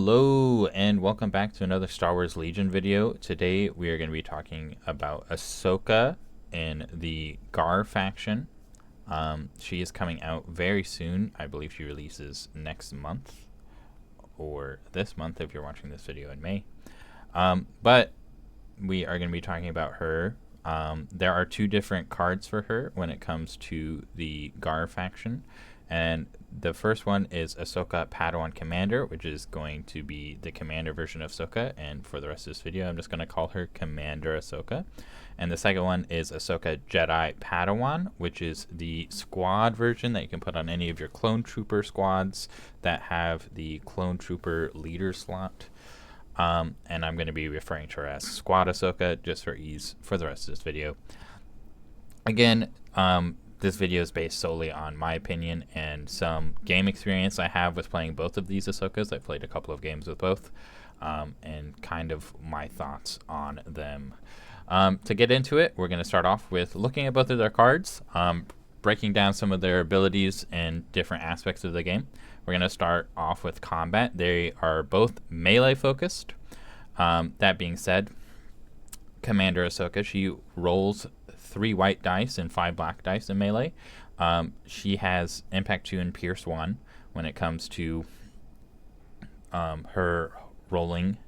Hello and welcome back to another Star Wars Legion video. Today we are going to be talking about Ahsoka in the GAR faction. She is coming out very soon. I believe she releases next month or this month if you're watching this video in May. But we are going to be talking about her. There are two different cards for her when it comes to the GAR faction. And the first one is Ahsoka Padawan Commander, which is going to be the Commander version of Ahsoka. And for the rest of this video, I'm just going to call her Commander Ahsoka. And the second one is Ahsoka Jedi Padawan, which is the squad version that you can put on any of your clone trooper squads that have the clone trooper leader slot. And I'm going to be referring to her as Squad Ahsoka just for ease for the rest of this video. Again, this video is based solely on my opinion and some game experience I have with playing both of these Ahsokas. I've played a couple of games with both, and kind of my thoughts on them. To get into it, we're going to start off with looking at both of their cards, breaking down some of their abilities and different aspects of the game. We're going to start off with combat. They are both melee focused. That being said, Commander Ahsoka, she rolls 3 white dice and 5 black dice in melee. She has Impact 2 and Pierce 1 when it comes to her rolling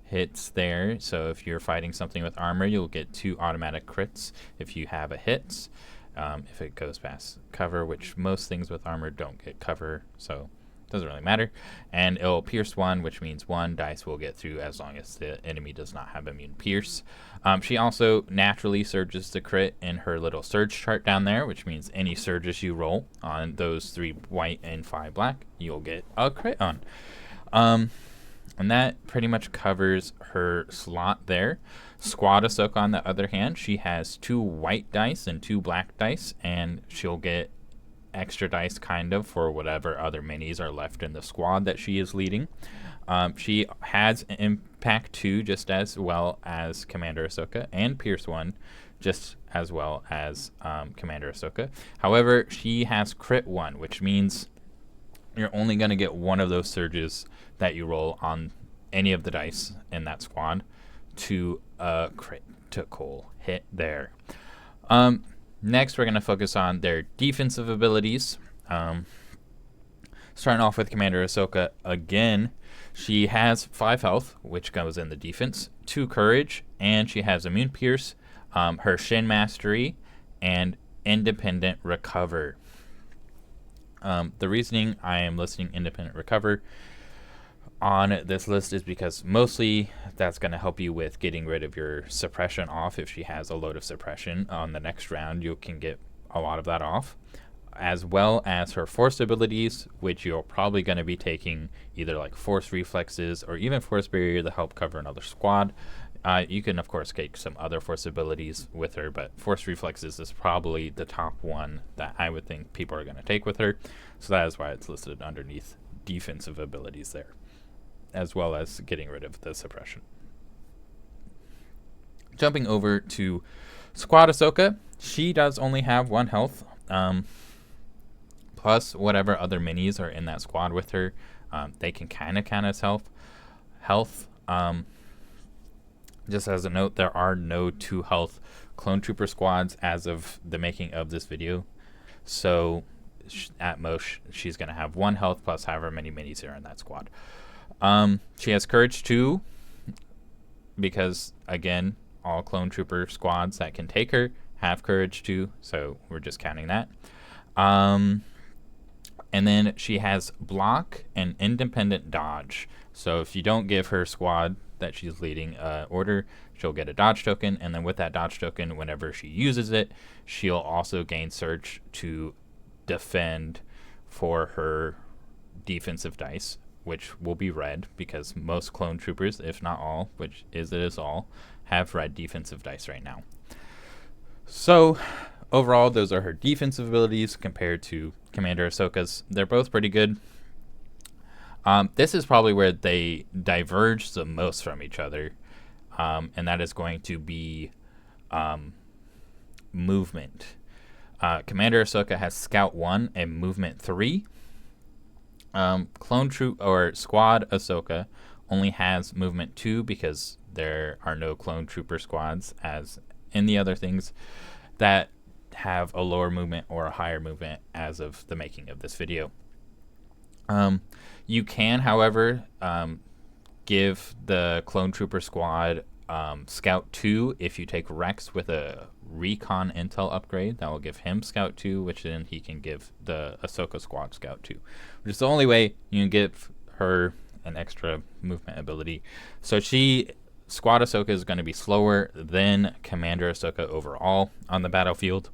hits there. So if you're fighting something with armor, you'll get 2 automatic crits if you have a hit. If it goes past cover, which most things with armor don't get cover, so doesn't really matter. And it'll pierce 1, which means 1 dice will get through as long as the enemy does not have immune pierce. She also naturally surges the crit in her little surge chart down there, which means any surges you roll on those 3 white and 5 black, you'll get a crit on. And that pretty much covers her slot there. Squad Ahsoka, on the other hand, she has 2 white dice and 2 black dice, and she'll get extra dice kind of for whatever other minis are left in the squad that she is leading. She has Impact 2 just as well as Commander Ahsoka, and Pierce 1 just as well as Commander Ahsoka. However, she has Crit 1, which means you're only going to get one of those surges that you roll on any of the dice in that squad to a critical hit there. Next, we're going to focus on their defensive abilities. Starting off with Commander Ahsoka again, she has 5 health, which goes in the defense, 2 courage, and she has Immune Pierce, her Shin Mastery, and Independent Recover. The reasoning I am listing Independent Recover on this list is because mostly that's going to help you with getting rid of your suppression off. If she has a load of suppression on the next round, you can get a lot of that off, as well as her force abilities, which you're probably going to be taking either like force reflexes or even force barrier to help cover another squad. You can of course take some other force abilities with her, but force reflexes is probably the top one that I would think people are going to take with her, so that is why it's listed underneath defensive abilities there, as well as getting rid of the suppression. Jumping over to Squad Ahsoka, she does only have 1 health, plus whatever other minis are in that squad with her. They can kind of count as health. Just as a note, there are no 2 health clone trooper squads as of the making of this video, so at most she's going to have 1 health plus however many minis are in that squad. She has Courage 2 because, again, all clone trooper squads that can take her have Courage 2, so we're just counting that. And then she has Block and Independent Dodge. So if you don't give her squad that she's leading order, she'll get a dodge token, and then with that dodge token, whenever she uses it, she'll also gain Surge to defend for her defensive dice, which will be red because most clone troopers, if not all, which is it is all, have red defensive dice right now. So overall, those are her defensive abilities compared to Commander Ahsoka's. They're both pretty good. This is probably where they diverge the most from each other, and that is going to be movement. Commander Ahsoka has Scout 1 and Movement 3. Clone Troop or Squad Ahsoka only has movement 2 because there are no clone trooper squads as in the other things that have a lower movement or a higher movement as of the making of this video. You can, however, give the clone trooper squad Scout 2 if you take Rex with a recon intel upgrade. That will give him Scout 2, which then he can give the Ahsoka squad Scout 2, which is the only way you can give her an extra movement ability. So Squad Ahsoka is going to be slower than Commander Ahsoka overall on the battlefield,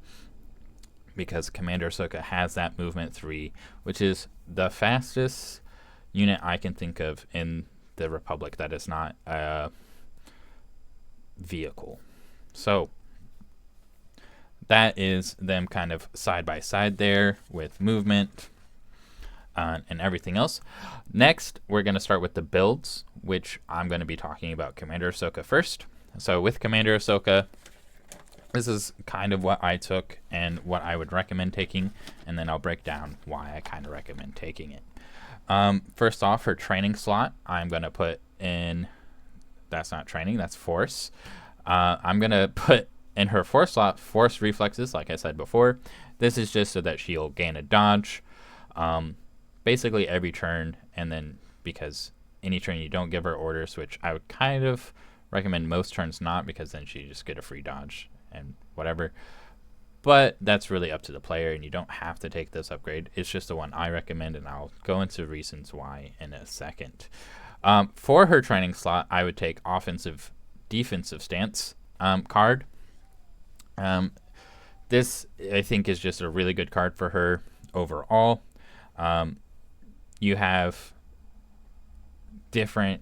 because Commander Ahsoka has that movement 3, which is the fastest unit I can think of in the Republic that is not a vehicle. So that is them kind of side by side there with movement and everything else. Next, we're going to start with the builds, which I'm going to be talking about Commander Ahsoka first. So with Commander Ahsoka, this is kind of what I took and what I would recommend taking, and then I'll break down why I kind of recommend taking it. First off, her training slot, I'm going to put in, that's not training, that's force. I'm going to put in her force slot, force reflexes, like I said before. This is just so that she'll gain a dodge basically every turn, and then because any turn you don't give her orders, which I would kind of recommend most turns not, because then she just get a free dodge and whatever. But that's really up to the player, and you don't have to take this upgrade. It's just the one I recommend, and I'll go into reasons why in a second. For her training slot, I would take offensive defensive stance card. This, I think, is just a really good card for her overall. You have different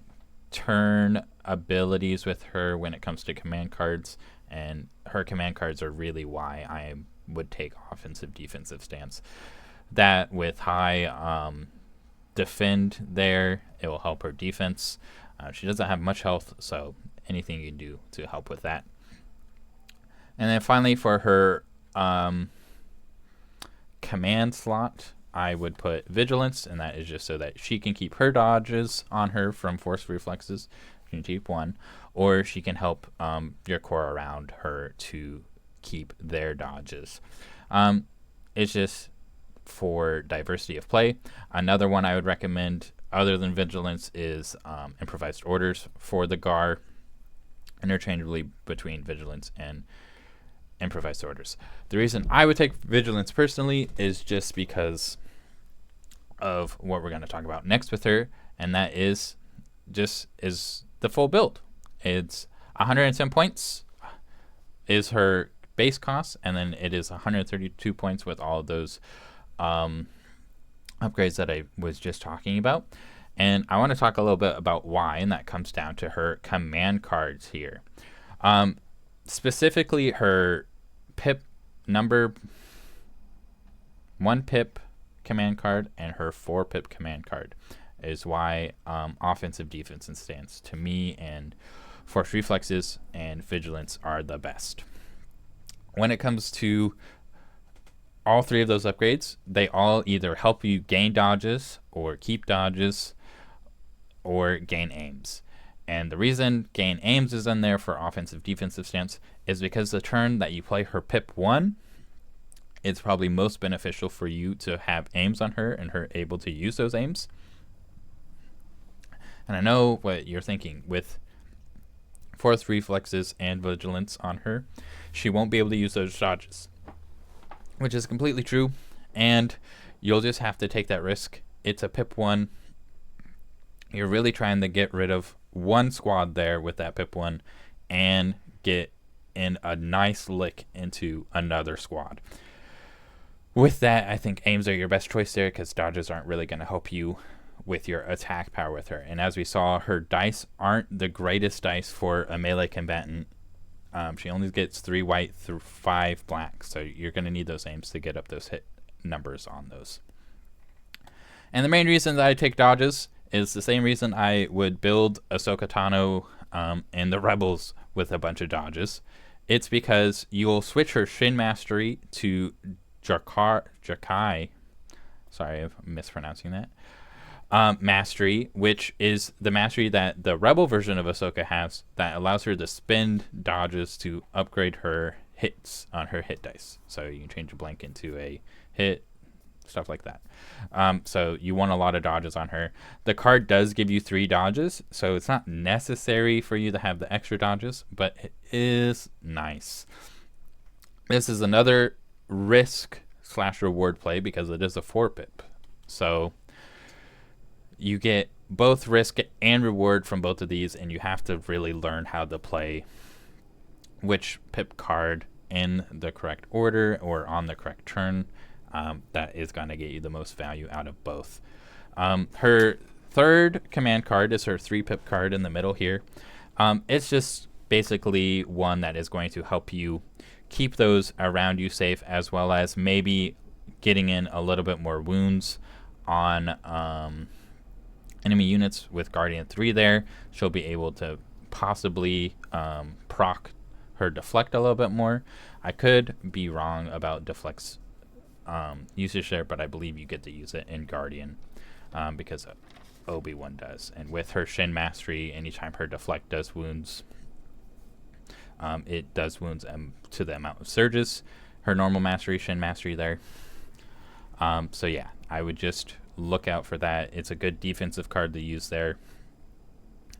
turn abilities with her when it comes to command cards, and her command cards are really why I would take offensive defensive stance. That with high defend there, it will help her defense. She doesn't have much health, so anything you can do to help with that. And then finally, for her command slot, I would put vigilance, and that is just so that she can keep her dodges on her from force reflexes. She can keep one, or she can help your core around her to keep their dodges. It's just for diversity of play. Another one I would recommend other than vigilance is improvised orders for the GAR, interchangeably between vigilance and improvised orders. The reason I would take vigilance personally is just because of what we're going to talk about next with her, and that is the full build. It's 110 points is her base cost, and then it is 132 points with all of those upgrades that I was just talking about. And I want to talk a little bit about why, and that comes down to her command cards here. Specifically, her pip number 1 pip command card and her 4 pip command card is why offensive defense and stance to me and force reflexes and vigilance are the best. When it comes to all 3 of those upgrades, they all either help you gain dodges or keep dodges or gain aims. And the reason gain aims is in there for offensive defensive stance is because the turn that you play her pip 1, it's probably most beneficial for you to have aims on her and her able to use those aims. And I know what you're thinking. With force reflexes and vigilance on her, she won't be able to use those dodges, which is completely true, and you'll just have to take that risk. It's a pip 1. You're really trying to get rid of one squad there with that pip 1 and get in a nice lick into another squad. With that, I think aims are your best choice there, because dodges aren't really going to help you with your attack power with her. And as we saw, her dice aren't the greatest dice for a melee combatant. She only gets 3 white through 5 black, so you're going to need those aims to get up those hit numbers on those. And the main reason that I take dodges is the same reason I would build Ahsoka Tano and the Rebels with a bunch of dodges. It's because you'll switch her Shin Mastery to Jakai. Sorry, I'm mispronouncing that. Mastery, which is the mastery that the Rebel version of Ahsoka has that allows her to spend dodges to upgrade her hits on her hit dice. So you can change a blank into a hit, stuff like that. So you want a lot of dodges on her. The card does give you 3 dodges, so it's not necessary for you to have the extra dodges, but it is nice. This is another risk/reward play because it is a 4-pip. So you get both risk and reward from both of these, and you have to really learn how to play which pip card in the correct order or on the correct turn. That is going to get you the most value out of both. Her third command card is her 3-pip card in the middle here. It's just basically one that is going to help you keep those around you safe, as well as maybe getting in a little bit more wounds on enemy units. With Guardian 3 there, she'll be able to possibly proc her deflect a little bit more. I could be wrong about deflect's usage there, but I believe you get to use it in Guardian because Obi-Wan does. And with her Shin Mastery, anytime her deflect does wounds, it does wounds to the amount of surges. Her normal mastery, Shin Mastery there. So yeah, I would just look out for that. It's a good defensive card to use there,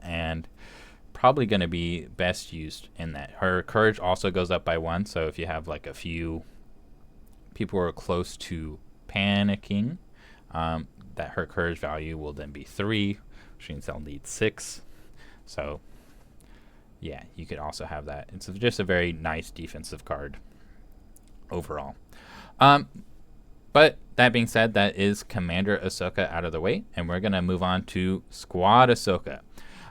and probably going to be best used in that. Her courage also goes up by 1, so if you have like a few people who are close to panicking, that her courage value will then be 3, which means they'll need 6. So yeah, you could also have that. It's just a very nice defensive card overall. But that being said, that is Commander Ahsoka out of the way, and we're going to move on to Squad Ahsoka.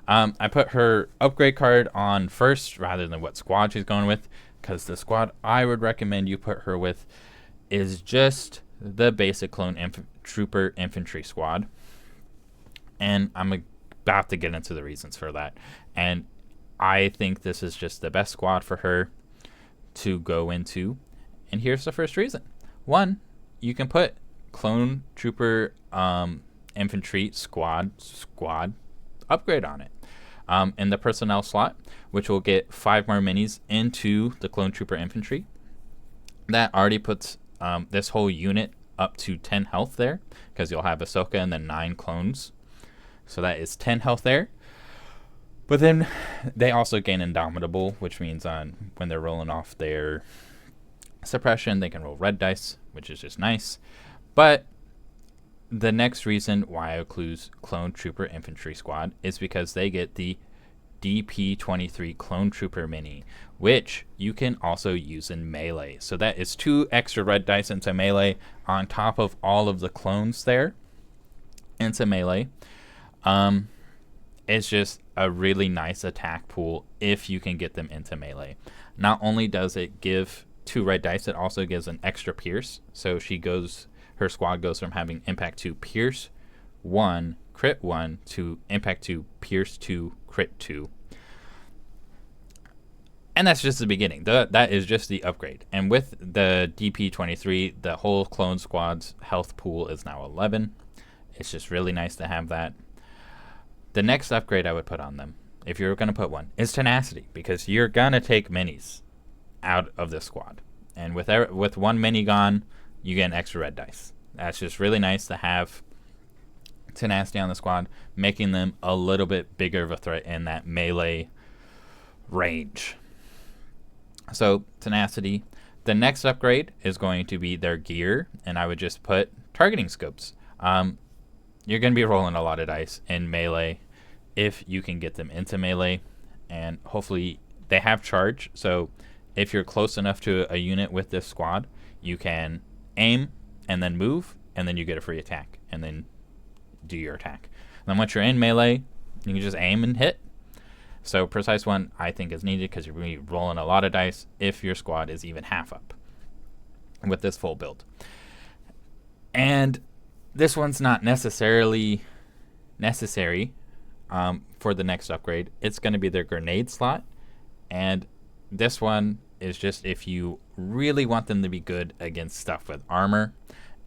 I put her upgrade card on first rather than what squad she's going with, because the squad I would recommend you put her with is just the basic clone trooper infantry squad. And I'm about to get into the reasons for that. And I think this is just the best squad for her to go into. And here's the first reason. 1, you can put clone trooper infantry squad upgrade on it in the personnel slot, which will get 5 more minis into the clone trooper infantry. That already puts this whole unit up to 10 health there, because you'll have Ahsoka and then 9 clones. So that is 10 health there. But then they also gain Indomitable, which means when they're rolling off their suppression, they can roll red dice, which is just nice. But the next reason why I include Clone Trooper Infantry Squad is because they get the DP-23 Clone Trooper Mini, which you can also use in melee. So that is 2 extra red dice into melee on top of all of the clones there into melee. It's just a really nice attack pool if you can get them into melee. Not only does it give 2 red dice, it also gives an extra pierce. So her squad goes from having impact 2, pierce 1, crit 1 to impact 2, pierce 2, crit 2. And that's just the beginning. That is just the upgrade. And with the DP-23, the whole clone squad's health pool is now 11. It's just really nice to have that. The next upgrade I would put on them, if you're going to put one, is tenacity, because you're going to take minis out of this squad. And with 1 mini gone, you get an extra red dice. That's just really nice to have tenacity on the squad, making them a little bit bigger of a threat in that melee range. So tenacity. The next upgrade is going to be their gear, and I would just put targeting scopes. You're going to be rolling a lot of dice in melee if you can get them into melee, and hopefully they have charge. So if you're close enough to a unit with this squad, you can aim and then move, and then you get a free attack, and then do your attack. And then once you're in melee, you can just aim and hit. So Precise 1, I think, is needed because you're going to be rolling a lot of dice if your squad is even half up with this full build. And this one's not necessarily necessary for the next upgrade. It's going to be their grenade slot. And this one is just if you really want them to be good against stuff with armor.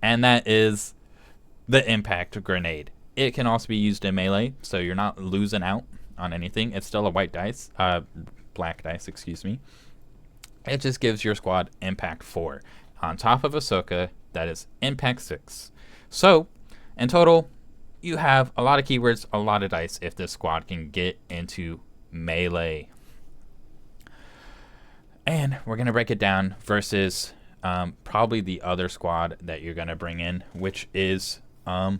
And that is the impact grenade. it can also be used in melee, so you're not losing out on anything. It's still a white dice, black dice, excuse me. It just gives your squad impact 4 on top of Ahsoka. That is impact 6. So in total, you have a lot of keywords, a lot of dice if this squad can get into melee. And we're going to break it down versus probably the other squad that you're going to bring in, which is the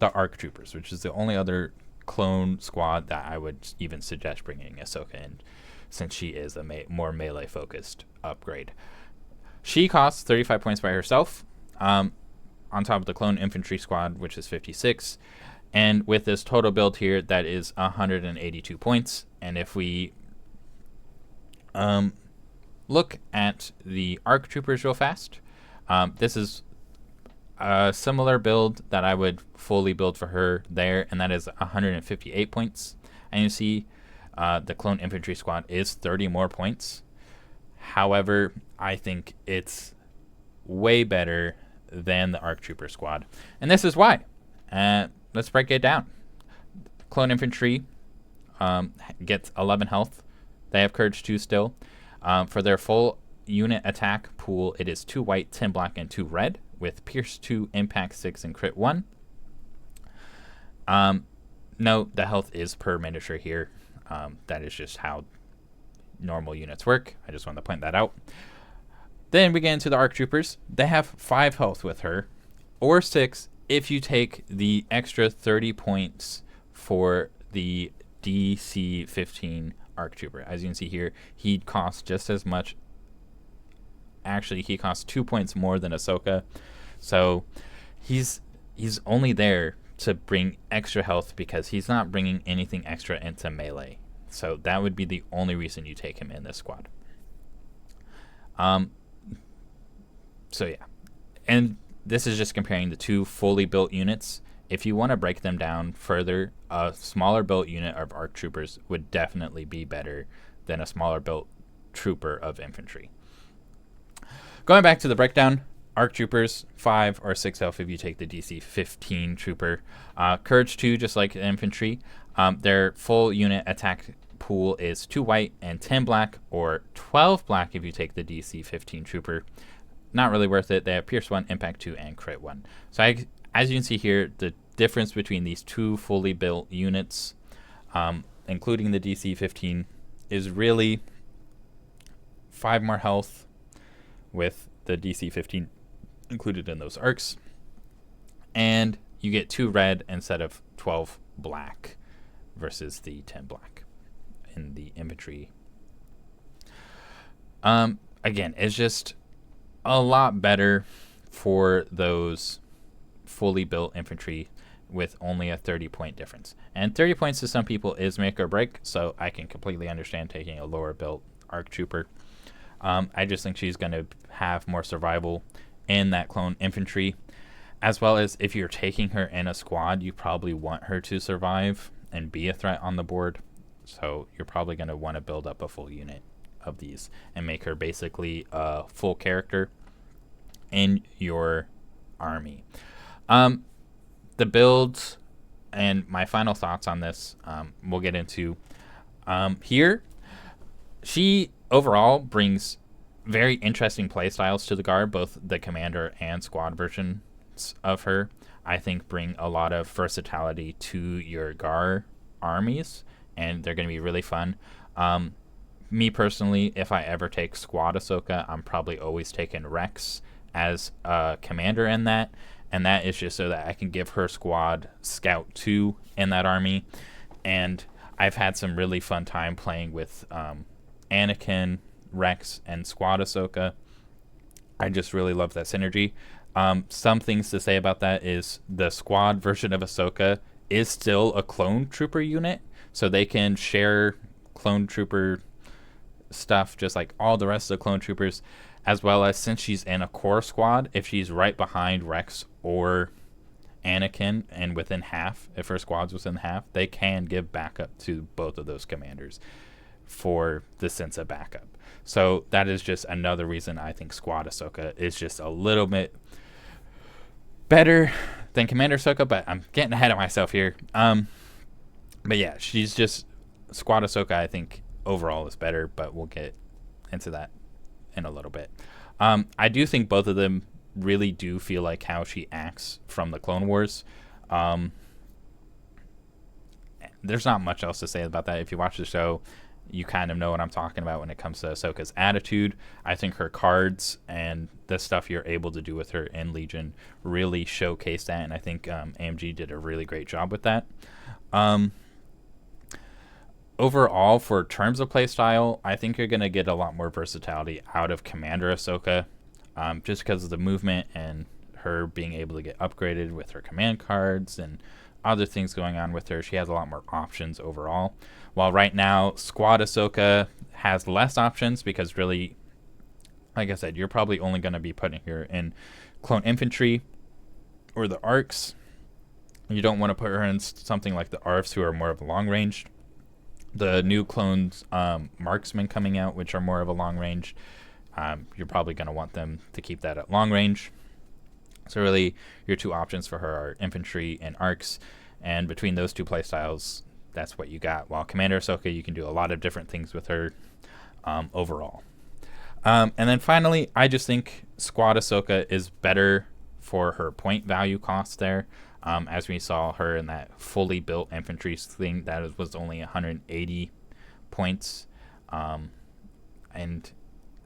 ARC Troopers, which is the only other clone squad that I would even suggest bringing Ahsoka in, since she is a more melee-focused upgrade. She costs 35 points by herself, on top of the clone infantry squad, which is 56. And with this total build here, that is 182 points. And if we look at the ARC Troopers real fast, this is a similar build that I would fully build for her there, and that is 158 points. And you see the clone infantry squad is 30 more points. However, I think it's way better than the ARC Trooper squad, and this is why. Let's break it down. Clone infantry gets 11 health. They have courage 2 still. For their full unit attack pool, it is 2 white, 10 black, and 2 red, with pierce 2, impact 6, and crit 1. No, the health is per miniature here. That is just how normal units work. I just wanted to point that out. Then we get into the ARC Troopers. They have 5 health with her, or 6 if you take the extra 30 points for the DC 15 ARC Trooper. As you can see here, he costs just as much. Actually, he costs 2 points more than Ahsoka. So he's only there to bring extra health because he's not bringing anything extra into melee. So that would be the only reason you take him in this squad. So yeah, and this is just comparing the 2 fully built units. If you want to break them down further, a smaller built unit of ARC Troopers would definitely be better than a smaller built trooper of infantry. Going back to the breakdown, ARC Troopers 5 or 6 health if you take the DC 15 trooper. Courage 2, just like infantry. Their full unit attack pool is 2 white and 10 black, or 12 black if you take the DC 15 trooper. Not really worth it. They have pierce 1, impact 2, and crit 1. So as you can see here, the difference between these 2 fully built units, including the DC 15, is really 5 more health with the DC 15 included in those arcs, and you get 2 red instead of 12 black versus the 10 black in the infantry. Again, it's just a lot better for those fully built infantry with only a 30-point difference. And 30 points to some people is make or break, so I can completely understand taking a lower built ARC Trooper. I just think she's going to have more survival in that clone infantry, as well as if you're taking her in a squad, you probably want her to survive and be a threat on the board. So you're probably going to want to build up a full unit of these and make her basically a full character in your army. The builds and my final thoughts on this, we'll get into here. She overall brings very interesting playstyles to the GAR, both the commander and squad versions of her. I think bring a lot of versatility to your GAR armies, and they're going to be really fun. Me personally, if I ever take squad Ahsoka, I'm probably always taking Rex as a commander in that, and that is just so that I can give her squad Scout 2 in that army. And I've had some really fun time playing with Anakin, Rex, and squad Ahsoka. I just really love that synergy. Some things to say about that is the squad version of Ahsoka is still a clone trooper unit, so they can share clone trooper stuff just like all the rest of the clone troopers, as well as since she's in a core squad, if she's right behind Rex or Anakin and within half, if her squad's within half, they can give backup to both of those commanders for the sense of backup. So that is just another reason I think squad Ahsoka is just a little bit better than Commander Ahsoka, but I'm getting ahead of myself here. But yeah, she's just Squad Ahsoka. I think overall is better, but we'll get into that in a little bit. I do think both of them really do feel like how she acts from the Clone Wars. There's not much else to say about that. If you watch the show, you kind of know what I'm talking about when it comes to Ahsoka's attitude. I think her cards and the stuff you're able to do with her in Legion really showcase that, and I think AMG did a really great job with that. Overall, for terms of playstyle, I think you're going to get a lot more versatility out of Commander Ahsoka, just because of the movement and her being able to get upgraded with her command cards and other things going on with her. She has a lot more options overall. While right now, Squad Ahsoka has less options because really, like I said, you're probably only going to be putting her in Clone Infantry or the Arcs. You don't want to put her in something like the ARFs, who are more of a long range. The new clones, Marksmen coming out, which are more of a long range, you're probably going to want them to keep that at long range. So really, your two options for her are Infantry and Arcs, and between those two playstyles, that's what you got. While Commander Ahsoka, you can do a lot of different things with her overall. And then finally, I just think Squad Ahsoka is better for her point value cost there. As we saw her in that fully built infantry thing, that was only 180 points. And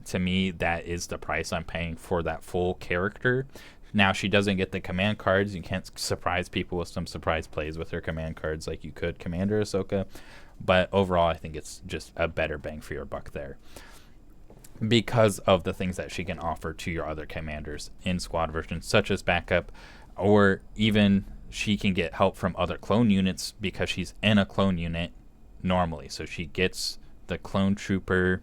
to me, that is the price I'm paying for that full character. Now, she doesn't get the command cards. You can't surprise people with some surprise plays with her command cards like you could Commander Ahsoka. But overall, I think it's just a better bang for your buck there, because of the things that she can offer to your other commanders in squad versions, such as backup, or even she can get help from other clone units because she's in a clone unit normally. So she gets the clone trooper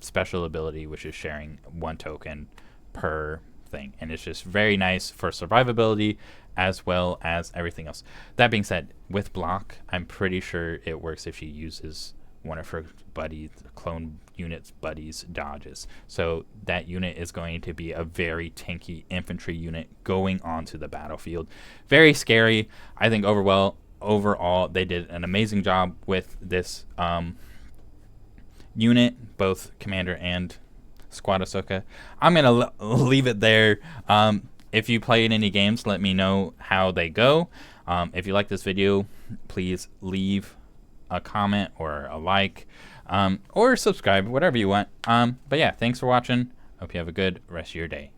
special ability, which is sharing 1 token per thing, and it's just very nice for survivability as well as everything else. That being said, with block, I'm pretty sure it works if she uses one of her buddies, clone unit's buddies, dodges. So that unit is going to be a very tanky infantry unit going onto the battlefield. Very scary. I think overall they did an amazing job with this unit, both Commander and Squad Ahsoka. I'm gonna leave it there. If you played any games, let me know how they go. If you like this video, please leave a comment or a like, or subscribe, whatever you want. But yeah, thanks for watching. Hope you have a good rest of your day.